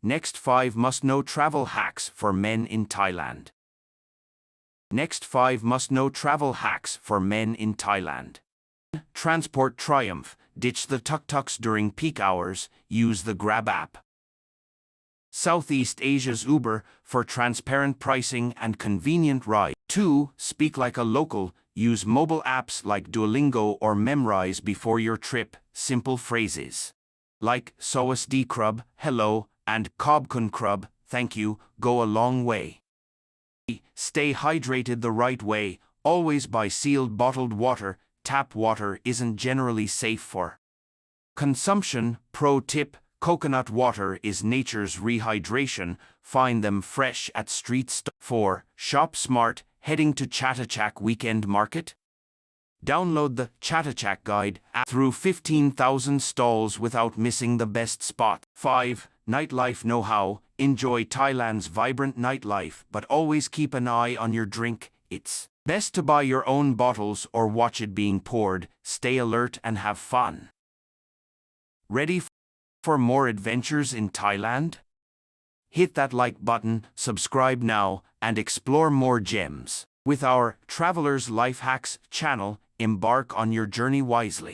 Next 5 must-know travel hacks for men in Thailand. Next 5 must-know travel hacks for men in Thailand. Transport Triumph. Ditch the tuk-tuks during peak hours, use the Grab app. Southeast Asia's Uber for transparent pricing and convenient ride. 2. Speak like a local, use mobile apps like Duolingo or Memrise before your trip, simple phrases like Sawasdee Krub, hello, and Khobkhun Krub, thank you, go a long way. Stay hydrated the right way, always buy sealed bottled water. Tap water isn't generally safe for consumption. Pro tip, coconut water is nature's rehydration, find them fresh at street stores. 4. Shop smart, heading to Chatuchak Weekend Market? Download the Chatuchak Guide app through 15,000 stalls without missing the best spot. 5. Nightlife know-how, enjoy Thailand's vibrant nightlife but always keep an eye on your drink. It's best to buy your own bottles or watch it being poured. Stay alert and have fun. Ready for more adventures in Thailand? Hit that like button, subscribe now, and explore more gems. With our Travelers Life Hacks channel, embark on your journey wisely.